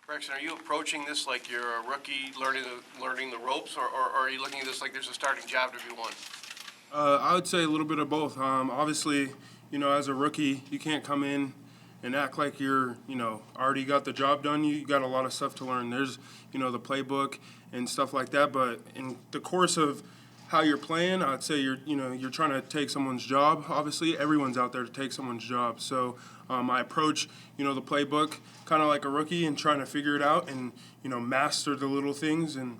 Braxton, are you approaching this like you're a rookie learning the ropes, or are you looking at this like there's a starting job to be won? I would say a little bit of both. Obviously, as a rookie, you can't come in and act like you're, already got the job done. You got a lot of stuff to learn. There's, the playbook and stuff like that. But in the course of how you're playing, I'd say you're trying to take someone's job. Obviously, everyone's out there to take someone's job. So I approach, the playbook kind of like a rookie and trying to figure it out and, master the little things and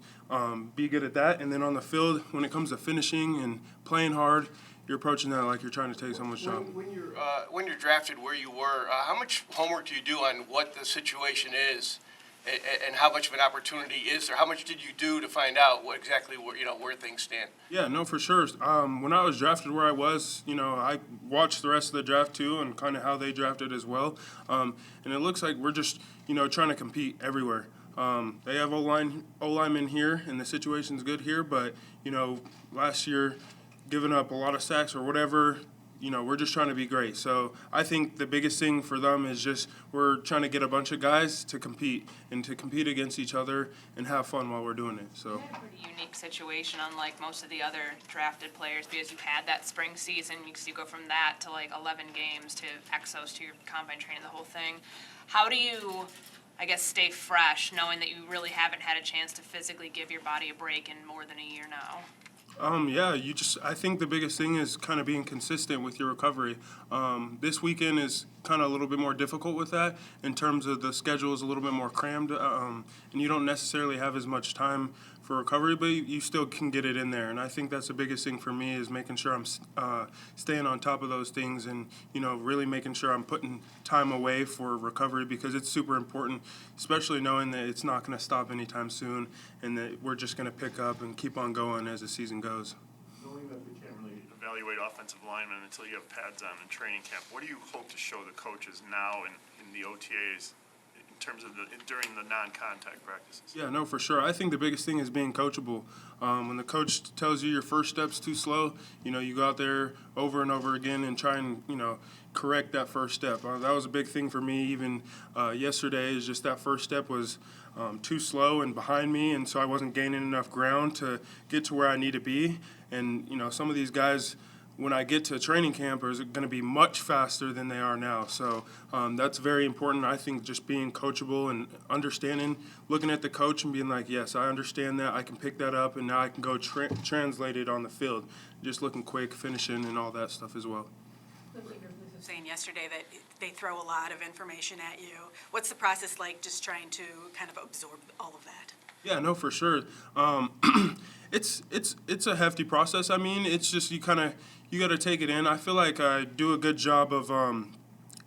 be good at that. And then on the field, when it comes to finishing and playing hard, you're approaching that like you're trying to take someone's job. When you're drafted where you were, how much homework do you do on what the situation is, and how much of an opportunity is there? How much did you do to find out where things stand? Yeah, no, for sure. When I was drafted where I was, I watched the rest of the draft too and kind of how they drafted as well. And it looks like we're just, trying to compete everywhere. They have O-linemen here, and the situation's good here, but, last year giving up a lot of sacks or whatever, we're just trying to be great. So I think the biggest thing for them is just we're trying to get a bunch of guys to compete and to compete against each other and have fun while we're doing it. So. A pretty unique situation, unlike most of the other drafted players, because you had that spring season. You go from that to like 11 games to Exos to your combine training, the whole thing. How do you, stay fresh, knowing that you really haven't had a chance to physically give your body a break in more than a year now? I think the biggest thing is kind of being consistent with your recovery. This weekend is kind of a little bit more difficult with that in terms of the schedule is a little bit more crammed, and you don't necessarily have as much time for recovery, but you still can get it in there. And I think that's the biggest thing for me is making sure I'm staying on top of those things and, really making sure I'm putting time away for recovery because it's super important, especially knowing that it's not going to stop anytime soon and that we're just going to pick up and keep on going as the season goes. Knowing that we can't really evaluate offensive linemen until you have pads on in training camp, what do you hope to show the coaches now in the OTAs in terms of during the non-contact practices? Yeah, no, for sure. I think the biggest thing is being coachable. When the coach tells you your first step's too slow, you go out there over and over again and try and, correct that first step. That was a big thing for me even yesterday is just that first step was too slow and behind me, and so I wasn't gaining enough ground to get to where I need to be. And, some of these guys, when I get to training camp, are going to be much faster than they are now. So that's very important. I think just being coachable and understanding, looking at the coach and being like, yes, I understand that. I can pick that up, and now I can go translate it on the field. Just looking quick, finishing, and all that stuff as well. Saying yesterday that they throw a lot of information at you. What's the process like just trying to kind of absorb all of that? Yeah, no, for sure. It's a hefty process. I mean, it's just you got to take it in. I feel like I do a good job of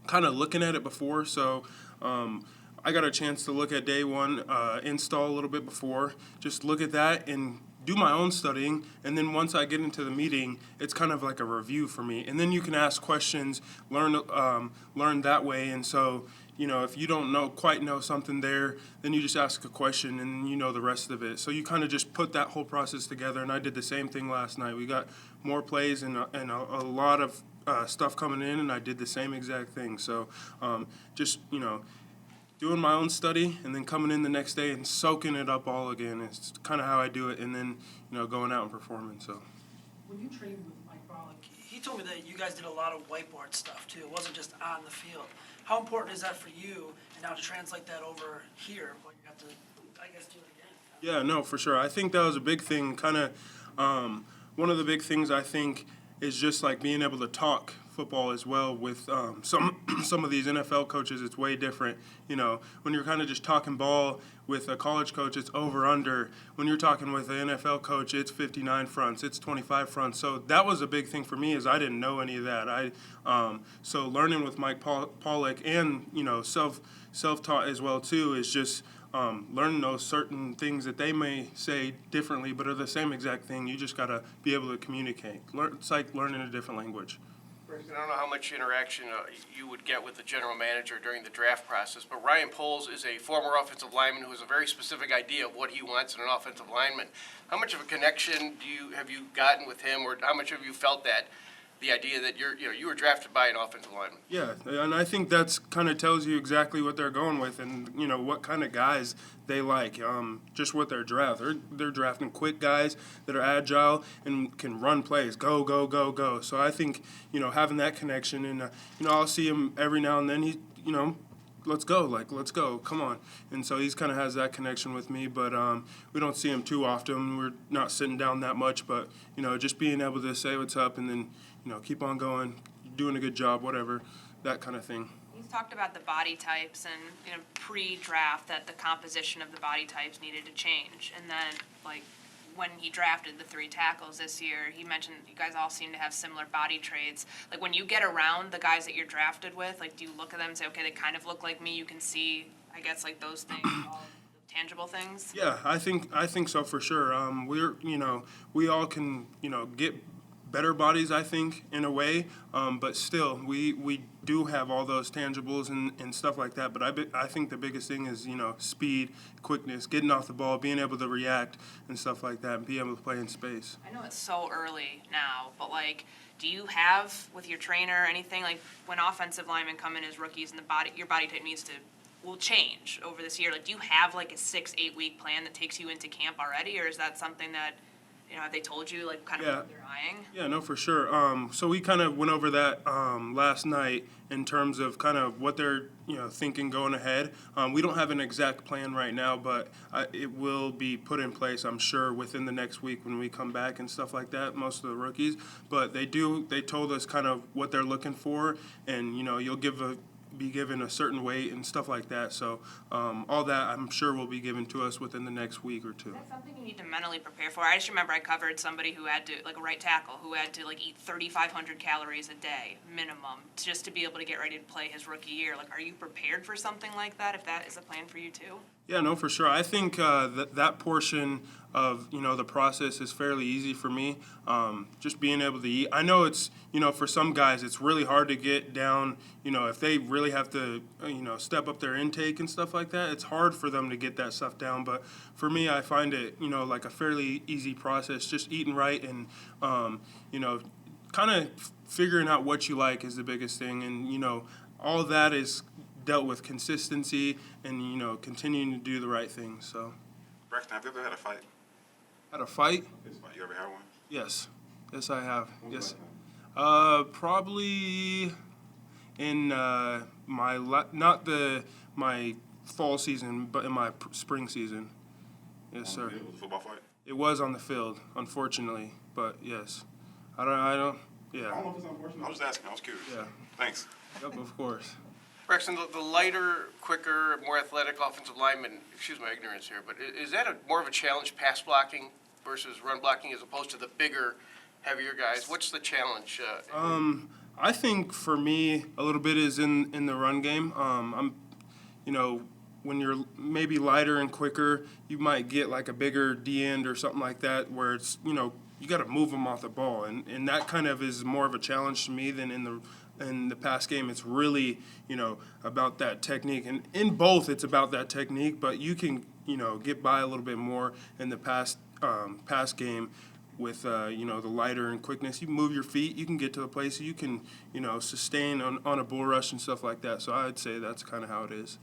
kind of looking at it before. So I got a chance to look at day one, install a little bit before, just look at that and do my own studying, and then once I get into the meeting, it's kind of like a review for me. And then you can ask questions, learn that way. And so, if you don't quite know something there, then you just ask a question and you know the rest of it. So you kind of just put that whole process together. And I did the same thing last night. We got more plays and a lot of stuff coming in, and I did the same exact thing. So just, doing my own study and then coming in the next day and soaking it up all again. It's kind of how I do it, and then, going out and performing. So. When you trained with Mike Pollock, he told me that you guys did a lot of whiteboard stuff too. It wasn't just on the field. How important is that for you, and now to translate that over here, but you have to, do it again? Yeah, no, for sure. I think that was a big thing. Kind of one of the big things I think is just like being able to talk football as well with some of these NFL coaches. It's way different. When you're kind of just talking ball with a college coach, it's over under. When you're talking with an NFL coach, it's 59 fronts, it's 25 fronts. So that was a big thing for me is I didn't know any of that. So learning with Mike Pollock and self-taught as well too is just learning those certain things that they may say differently but are the same exact thing. You just got to be able to communicate. It's like learning a different language. I don't know how much interaction you would get with the general manager during the draft process, but Ryan Poles is a former offensive lineman who has a very specific idea of what he wants in an offensive lineman. How much of a connection have you gotten with him, or how much have you felt that the idea that you were drafted by an offensive lineman. Yeah, and I think that's kind of tells you exactly what they're going with, and what kind of guys they like. Just with their draft, they're drafting quick guys that are agile and can run plays, go go go go. So I think having that connection, and I'll see him every now and then. Let's go, let's go, come on. And so he's kind of has that connection with me, but we don't see him too often. We're not sitting down that much, but just being able to say what's up and then keep on going, doing a good job, whatever, that kind of thing. You talked about the body types and pre-draft that the composition of the body types needed to change, and then when he drafted the 3 tackles this year, he mentioned you guys all seem to have similar body traits. Like, when you get around the guys that you're drafted with, do you look at them and say, okay, they kind of look like me? You can see, I guess, those things, all tangible things? Yeah, I think so for sure. We all can, get better bodies, I think, in a way, but still, we do have all those tangibles and stuff like that, but I think the biggest thing is, speed, quickness, getting off the ball, being able to react and stuff like that, and be able to play in space. I know it's so early now, but do you have, with your trainer, anything, when offensive linemen come in as rookies and your body type will change over this year, do you have a 6-8 week plan that takes you into camp already, or is that something that have they told you, kind of what they're eyeing? Yeah, no, for sure. So we kind of went over that last night in terms of kind of what they're, thinking going ahead. We don't have an exact plan right now, but it will be put in place, I'm sure, within the next week when we come back and stuff like that, most of the rookies. But they told us kind of what they're looking for, and, you'll be given a certain weight and stuff like that. So all that I'm sure will be given to us within the next week or two. Is that something you need to mentally prepare for? I just remember I covered somebody who had to, a right tackle, who had to eat 3,500 calories a day minimum just to be able to get ready to play his rookie year. Are you prepared for something like that, if that is a plan for you too? Yeah, no, for sure. I think that portion of the process is fairly easy for me. Just being able to eat. I know it's for some guys it's really hard to get down. If they really have to step up their intake and stuff like that, it's hard for them to get that stuff down. But for me, I find it like a fairly easy process. Just eating right and kind of figuring out what you like is the biggest thing, and all that is dealt with consistency and continuing to do the right things. So, Braxton, have you ever had a fight? Had a fight? You ever had one? Yes, I have. Yes, probably in my fall season, but in my spring season. Yes, sir. It was a football fight? It was on the field, unfortunately, but yes. I don't. Yeah. I don't know if it's unfortunate. I was just asking. I was curious. Yeah. Thanks. Yep, of course. Braxton, the lighter, quicker, more athletic offensive lineman, excuse my ignorance here, but is that more of a challenge, pass blocking versus run blocking, as opposed to the bigger, heavier guys? What's the challenge? I think for me, a little bit is in the run game. When you're maybe lighter and quicker, you might get a bigger D end or something like that, where it's you got to move them off the ball, and that kind of is more of a challenge to me than in the pass game. It's really about that technique, and in both it's about that technique, but you can get by a little bit more in the pass game with the lighter and quickness. You move your feet, you can get to the place, you can sustain on a bull rush and stuff like that. So I'd say that's kind of how it is.